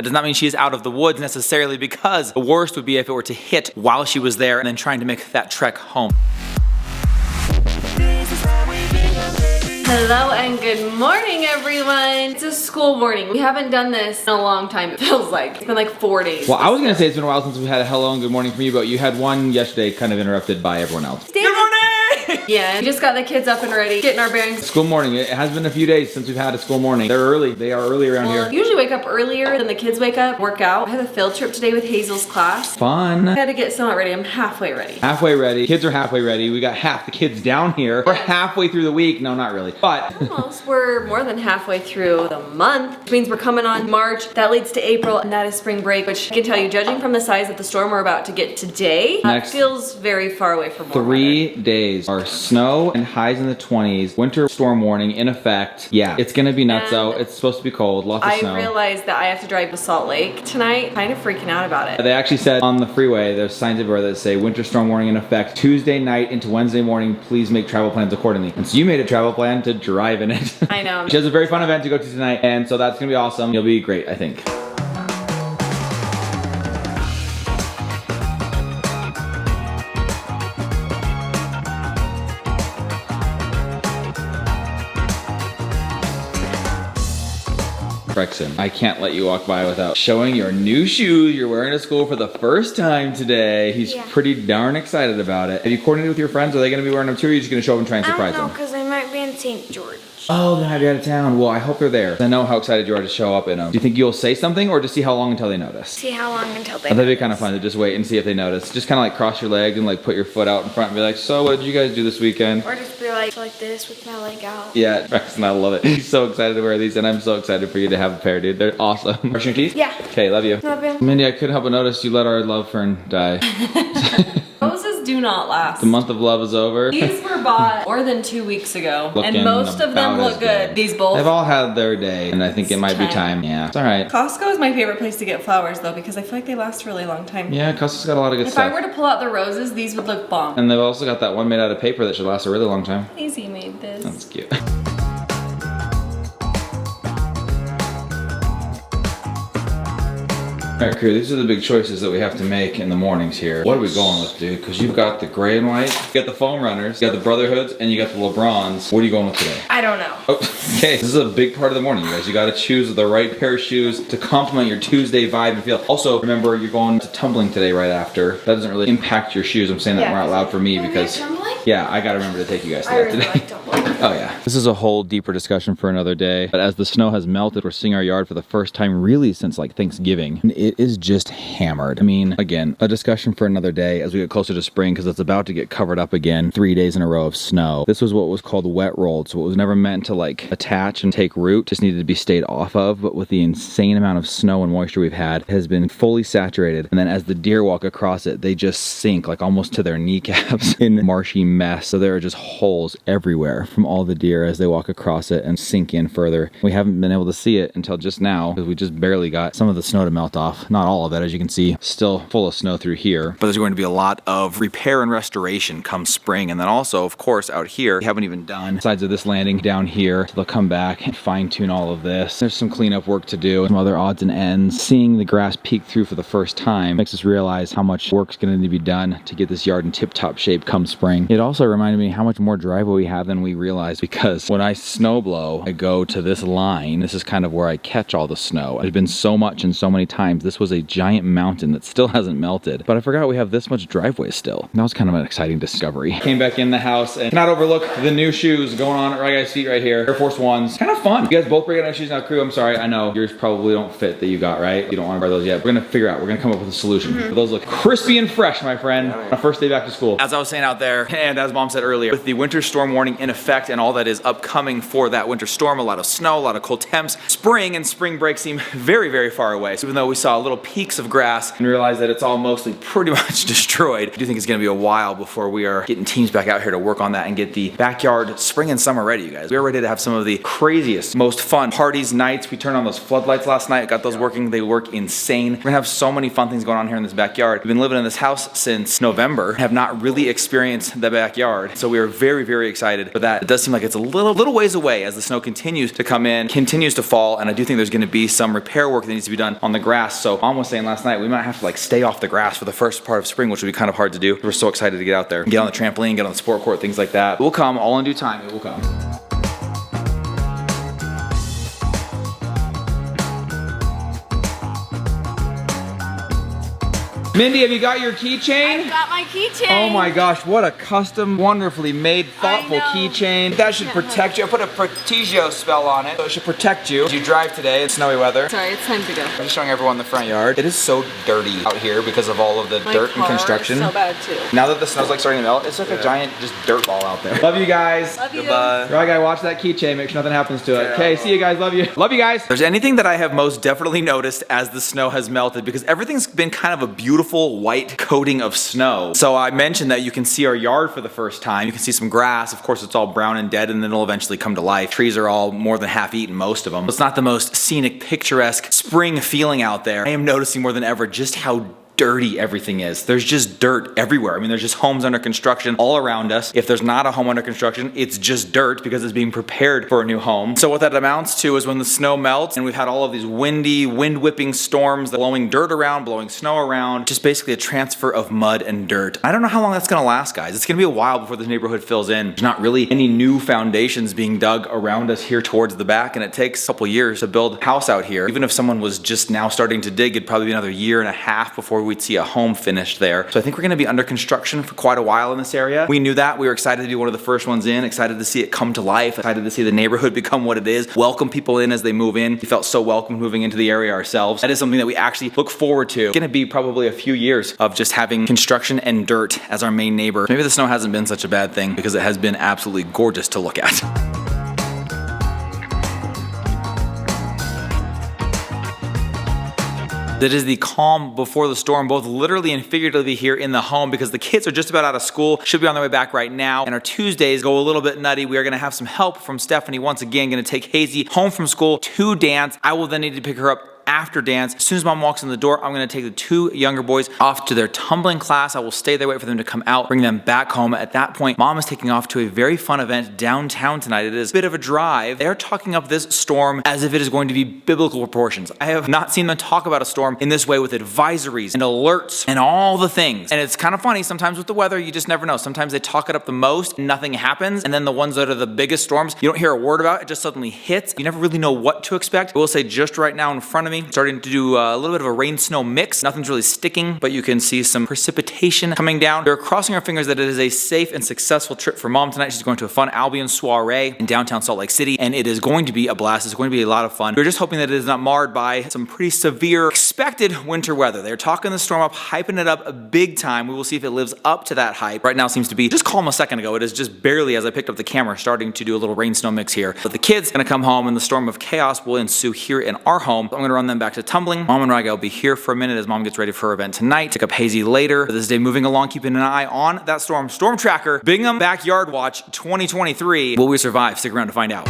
That does not mean she is out of the woods necessarily, because the worst would be if it were to hit while she was there and then trying to make that trek home. Hello and good morning, everyone. It's a school morning. We haven't done this in a long time, it feels like. It's been like 4 days. Well, I was gonna say it's been a while since we had a hello and good morning from you, but you had one yesterday kind of interrupted by everyone else. Good morning! Yeah, we just got the kids up and ready, getting our bearings. School morning. It has been a few days since we've had a school morning. They're early. They are early around here. I usually wake up earlier than the kids wake up, work out. I have a field trip today with Hazel's class. Fun. I had to get somewhat ready. I'm halfway ready. Halfway ready. Kids are halfway ready. We got half the kids down here. We're halfway through the week. No, not really, but almost. We're more than halfway through the month, which means we're coming on March. That leads to April, and that is spring break, which I can tell you, judging from the size of the storm we're about to get today, that feels very far away from warm 3 weather. days are snow and highs in the 20s. Winter storm warning in effect. Yeah, it's gonna be nuts though. It's supposed to be cold, lots of snow. I realized that I have to drive to Salt Lake tonight. Kind of freaking out about it. They actually said on the freeway, there's signs everywhere that say winter storm warning in effect Tuesday night into Wednesday morning. Please make travel plans accordingly. And so you made a travel plan to drive in it. I know. She has a very fun event to go to tonight, and so that's gonna be awesome. You'll be great, I think. I can't let you walk by without showing your new shoes you're wearing to school for the first time today. He's pretty darn excited about it. Have you coordinated with your friends? Are they going to be wearing them too, or are you just going to show up and try and surprise them? I don't know, because they might be in St. George. Oh, they might be out of town. Well, I hope they're there. I know how excited you are to show up in them. Do you think you'll say something, or just see how long until they notice? See how long until they That'd be kind of fun to just wait and see if they notice. Just kind of like cross your legs and like put your foot out in front and be like, so what did you guys do this weekend? Or just be like this with my leg out. Yeah, Braxton, I love it. He's so excited to wear these, and I'm so excited for you to have a pair, dude. They're awesome. Brush your teeth? Yeah. Okay, love you. Love you. Mindy, I couldn't help but notice you let our love fern die. Roses do not last. The month of love is over. These were bought more than 2 weeks ago, Looking and most of them about look as good. These both. They've all had their day, and I think it might be time. Yeah, it's all right. Costco is my favorite place to get flowers, though, because I feel like they last a really long time. Yeah, Costco's got a lot of good If stuff. I were to pull out the roses, these would look bomb. And they've also got that one made out of paper that should last a really long time. Easy made this. That's cute. Alright, crew, these are the big choices that we have to make in the mornings here. What are we going with, dude? Because you've got the gray and white, you got the foam runners, you got the Brotherhoods, and you got the LeBrons. What are you going with today? I don't know. Oh, okay, this is a big part of the morning, you guys. You gotta choose the right pair of shoes to complement your Tuesday vibe and feel. Also, remember, you're going to tumbling today right after. That doesn't really impact your shoes. I'm saying that more out loud for me because, yeah, I gotta remember to take you guys to that today. Like tumbling. Oh yeah. This is a whole deeper discussion for another day. But as the snow has melted, we're seeing our yard for the first time really since like Thanksgiving. And it is just hammered. I mean, again, a discussion for another day as we get closer to spring because it's about to get covered up again. 3 days in a row of snow. This was what was called wet rolled. So it was never meant to like attach and take root. Just needed to be stayed off of. But with the insane amount of snow and moisture we've had, it has been fully saturated. And then as the deer walk across it, they just sink like almost to their kneecaps in marshy mess. So there are just holes everywhere from all the deer as they walk across it and sink in further. We haven't been able to see it until just now because we just barely got some of the snow to melt off. Not all of it, as you can see, still full of snow through here. But there's going to be a lot of repair and restoration come spring. And then also, of course, out here, we haven't even done sides of this landing down here. So they'll come back and fine tune all of this. There's some cleanup work to do, some other odds and ends. Seeing the grass peek through for the first time makes us realize how much work's going to need to be done to get this yard in tip-top shape come spring. It also reminded me how much more driveway we have than we realized, because when I snow blow, I go to this line. This is kind of where I catch all the snow. There's been so much and so many times. This was a giant mountain that still hasn't melted, but I forgot we have this much driveway still. That was kind of an exciting discovery. Came back in the house and cannot overlook the new shoes going on at right guys' feet right here. Air Force Ones. Kind of fun. You guys both bring out nice shoes now, crew. I'm sorry. I know yours probably don't fit that you got, right? You don't want to wear those yet. We're gonna figure out. We're gonna come up with a solution. But those look crispy and fresh, my friend. On our first day back to school. As I was saying out there, and as Mom said earlier, with the winter storm warning in effect and all that is upcoming for that winter storm, a lot of snow, a lot of cold temps, spring and spring break seem very, very far away. So even though we saw little peaks of grass and realized that it's all mostly pretty much destroyed, I do think it's gonna be a while before we are getting teams back out here to work on that and get the backyard spring and summer ready, you guys. We are ready to have some of the craziest, most fun parties, nights. We turned on those floodlights last night, got those working. They work insane. We're gonna have so many fun things going on here in this backyard. We've been living in this house since November, have not really experienced the backyard. So we are very, very excited for that. that it does seem like it's a little ways away as the snow continues to come in, continues to fall, and I do think there's gonna be some repair work that needs to be done on the grass. So Mom was saying last night we might have to like stay off the grass for the first part of spring, which would be kind of hard to do. We're so excited to get out there, get on the trampoline, get on the sport court, things like that. It will come all in due time, it will come. Mindy, have you got your keychain? I've got my keychain. Oh my gosh, what a custom, wonderfully made, thoughtful keychain. That should protect you. I put a Protegio spell on it, so it should protect you as you drive today in snowy weather. Sorry, it's time to go. I'm just showing everyone the front yard. It is so dirty out here because of all of the dirt and construction. So bad too. Now that the snow's like starting to melt, it's like a giant just dirt ball out there. Love you guys. Love you. Goodbye. Right, guy, watch that keychain. Make sure nothing happens to it. Okay, see you guys. Love you. Love you guys. If there's anything that I have most definitely noticed as the snow has melted, because everything's been kind of a beautiful white coating of snow. So I mentioned that you can see our yard for the first time. You can see some grass. Of course, it's all brown and dead, and then it'll eventually come to life. Trees are all more than half eaten, most of them. It's not the most scenic, picturesque spring feeling out there. I am noticing more than ever just how dirty everything is. There's just dirt everywhere. I mean, there's just homes under construction all around us. If there's not a home under construction, it's just dirt because it's being prepared for a new home. So what that amounts to is when the snow melts and we've had all of these windy, wind-whipping storms blowing dirt around, blowing snow around, just basically a transfer of mud and dirt. I don't know how long that's gonna last, guys. It's gonna be a while before this neighborhood fills in. There's not really any new foundations being dug around us here towards the back, and it takes a couple years to build a house out here. Even if someone was just now starting to dig, it'd probably be another year and a half before we'd see a home finished there. So I think we're gonna be under construction for quite a while in this area. We knew that. We were excited to be one of the first ones in, excited to see it come to life, excited to see the neighborhood become what it is, welcome people in as they move in. We felt so welcome moving into the area ourselves. That is something that we actually look forward to. It's gonna be probably a few years of just having construction and dirt as our main neighbor. Maybe the snow hasn't been such a bad thing because it has been absolutely gorgeous to look at. That is the calm before the storm, both literally and figuratively here in the home, because the kids are just about out of school, should be on their way back right now, and our Tuesdays go a little bit nutty. We are gonna have some help from Stephanie, once again, gonna take Hazy home from school to dance. I will then need to pick her up after dance. As soon as Mom walks in the door, I'm gonna take the two younger boys off to their tumbling class. I will stay there, wait for them to come out, bring them back home. At that point, Mom is taking off to a very fun event downtown tonight. It is a bit of a drive. They're talking up this storm as if it is going to be biblical proportions. I have not seen them talk about a storm in this way, with advisories and alerts and all the things. And it's kind of funny, sometimes with the weather, you just never know. Sometimes they talk it up the most, nothing happens. And then the ones that are the biggest storms, you don't hear a word about it, just suddenly hits. You never really know what to expect. I will say just right now in front of me, starting to do a little bit of a rain-snow mix. Nothing's really sticking, but you can see some precipitation coming down. We're crossing our fingers that it is a safe and successful trip for Mom tonight. She's going to a fun Albion soiree in downtown Salt Lake City, and it is going to be a blast. It's going to be a lot of fun. We're just hoping that it is not marred by some pretty severe expected winter weather. They're talking the storm up, hyping it up big time. We will see if it lives up to that hype. Right now it seems to be just calm a second ago. It is just barely, as I picked up the camera, starting to do a little rain-snow mix here. But the kids gonna come home and the storm of chaos will ensue here in our home. I'm gonna run them back to tumbling. Mom and Raga will be here for a minute as Mom gets ready for her event tonight. Pick up Hazy later. This day moving along, keeping an eye on that storm. Storm Tracker, Bingham Backyard Watch 2023. Will we survive? Stick around to find out.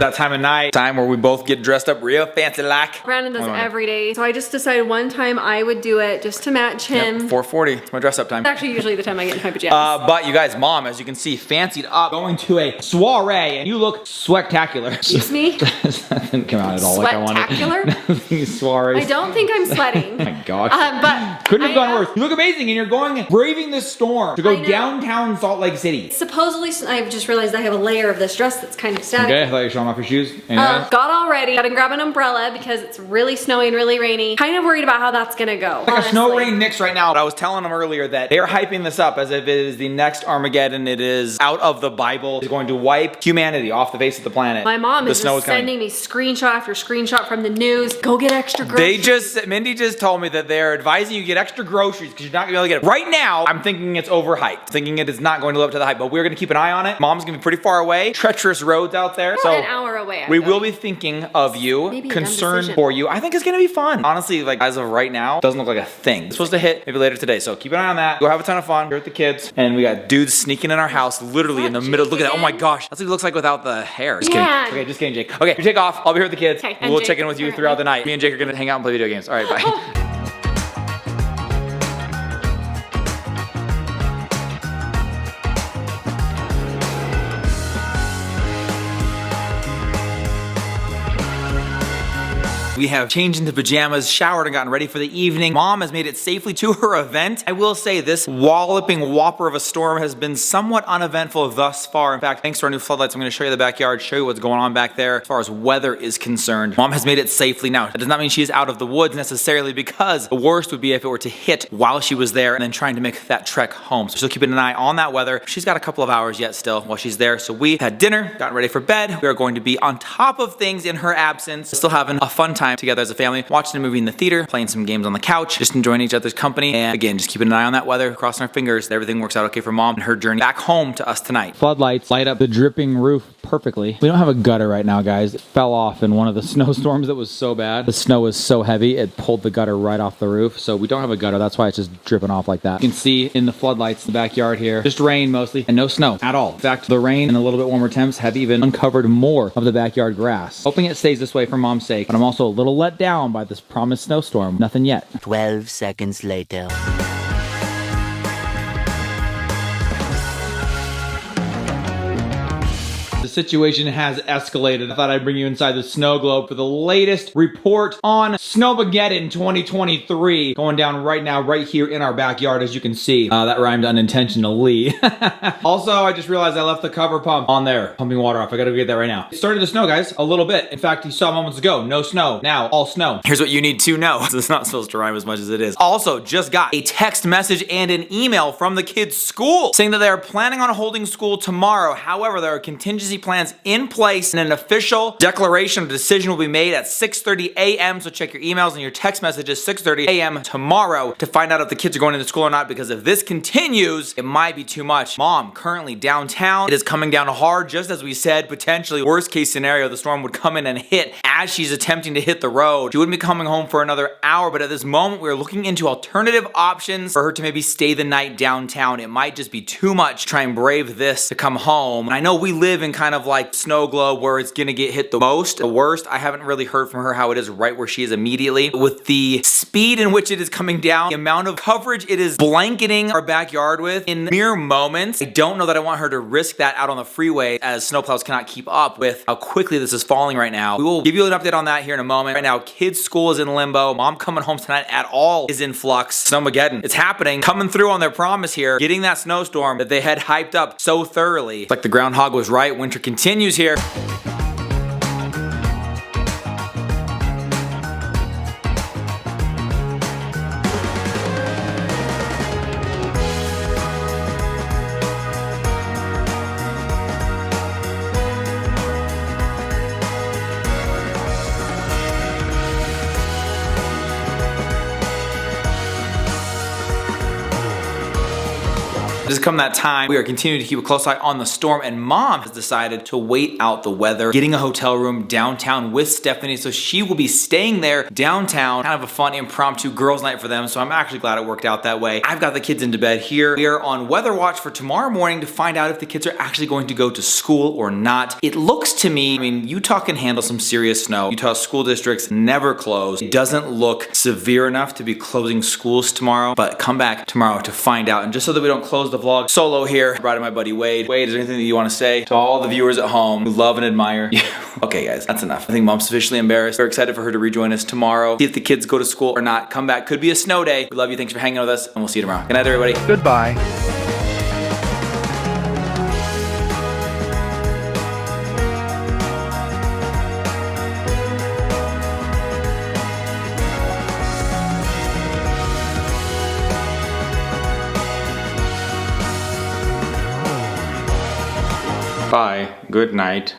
That time of night, time where we both get dressed up real fancy like. Brandon does every day, so I just decided one time I would do it just to match him. Yep, 4:40, it's my dress up time. It's actually usually the time I get in my pajamas. But you guys, Mom, as you can see, fancied up, going to a soiree, and you look spectacular. Excuse me? That didn't come out at all like I wanted. Spectacular? Soirees. I don't think I'm sweating. Oh my gosh. But couldn't have gone worse. You look amazing, and you're going, braving this storm to go downtown Salt Lake City. Supposedly, I've just realized I have a layer of this dress that's kind of static. Okay, I thought you were showing off your shoes. Got all ready. Got to grab an umbrella because it's really snowy and really rainy. Kind of worried about how that's gonna go. Like a snow rain mix right now. But I was telling them earlier that they are hyping this up as if it is the next Armageddon. It is out of the Bible. It's going to wipe humanity off the face of the planet. My mom is just sending me screenshot after screenshot from the news. Go get extra groceries. Mindy just told me that they're advising you get extra groceries because you're not gonna be able to get it. Right now, I'm thinking it's overhyped. Thinking it is not going to live up to the hype, but we're gonna keep an eye on it. Mom's gonna be pretty far away. Treacherous roads out there. Well, an hour away. We will be thinking of you, Maybe a dumb concerned decision. for you. I think it's gonna be fun. Honestly, like as of right now, doesn't look like a thing. It's supposed to hit maybe later today, so keep an eye on that. Go have a ton of fun here with the kids. And we got dudes sneaking in our house, literally in the middle. Look at that, oh my gosh. That's what he looks like without the hair. Just Yeah. kidding. Okay, just kidding, Jake. Okay, you take off. I'll be here with the kids. Okay, and We'll Jake, check in with you throughout the night. Me and Jake are gonna hang out and play video games. All right, bye. We have changed into pajamas, showered, and gotten ready for the evening. Mom has made it safely to her event. I will say this walloping whopper of a storm has been somewhat uneventful thus far. In fact, thanks to our new floodlights, I'm gonna show you the backyard, show you what's going on back there as far as weather is concerned. Mom has made it safely now. That does not mean she is out of the woods necessarily, because the worst would be if it were to hit while she was there and then trying to make that trek home. So still keeping an eye on that weather. She's got a couple of hours yet still while she's there. So we had dinner, gotten ready for bed. We are going to be on top of things in her absence, still having a fun time together as a family, watching a movie in the theater, playing some games on the couch, just enjoying each other's company, and again, just keeping an eye on that weather, crossing our fingers that everything works out okay for Mom and her journey back home to us tonight. Floodlights light up the dripping roof perfectly. We don't have a gutter right now, guys. It fell off in one of the snowstorms that was so bad. The snow was so heavy, it pulled the gutter right off the roof, so we don't have a gutter. That's why it's just dripping off like that. You can see in the floodlights in the backyard here, just rain mostly, and no snow at all. In fact, the rain and a little bit warmer temps have even uncovered more of the backyard grass. Hoping it stays this way for Mom's sake, but I'm also a little let down by this promised snowstorm. Nothing yet. 12 seconds later. The situation has escalated. I thought I'd bring you inside the snow globe for the latest report on Snowmageddon 2023. Going down right now, right here in our backyard, as you can see. That rhymed unintentionally. Also, I just realized I left the cover pump on there, pumping water off. I gotta go get that right now. It started to snow, guys, a little bit. In fact, you saw moments ago, no snow. Now, all snow. Here's what you need to know. It's not supposed to rhyme as much as it is. Also, just got a text message and an email from the kids' school saying that they are planning on holding school tomorrow. However, there are contingency plans in place and an official declaration or decision will be made at 6:30 a.m. So check your emails and your text messages 6:30 a.m. tomorrow to find out if the kids are going into school or not, because if this continues, it might be too much. Mom, currently downtown. It is coming down hard, just as we said, potentially worst case scenario, the storm would come in and hit as she's attempting to hit the road. She wouldn't be coming home for another hour, but at this moment, we're looking into alternative options for her to maybe stay the night downtown. It might just be too much to try and brave this to come home. And I know we live in kind of like snow globe where it's gonna get hit the most, the worst. I haven't really heard from her how it is right where she is immediately. With the speed in which it is coming down, the amount of coverage it is blanketing our backyard with in mere moments, I don't know that I want her to risk that out on the freeway, as snowplows cannot keep up with how quickly this is falling right now. We will give you an update on that here in a moment. Right now, kids' school is in limbo. Mom coming home tonight at all is in flux. Snowmageddon, it's happening, coming through on their promise here, getting that snowstorm that they had hyped up so thoroughly. It's like the groundhog was right. Winter continues here. It has come that time. We are continuing to keep a close eye on the storm, and Mom has decided to wait out the weather, getting a hotel room downtown with Stephanie, so she will be staying there downtown. Kind of a fun impromptu girls' night for them, so I'm actually glad it worked out that way. I've got the kids into bed here. We are on weather watch for tomorrow morning to find out if the kids are actually going to go to school or not. It looks to me, I mean, Utah can handle some serious snow. Utah school districts never close. It doesn't look severe enough to be closing schools tomorrow, but come back tomorrow to find out. And just so that we don't close the vlog solo here, I brought in my buddy Wade. Wade, is there anything that you want to say to all the viewers at home who love and admire you? Okay guys, that's enough. I think Mom's sufficiently embarrassed. We're excited for her to rejoin us tomorrow. See if the kids go to school or not. Come back. Could be a snow day. We love you. Thanks for hanging with us, and we'll see you tomorrow. Good night, everybody. Goodbye. Bye. Good night.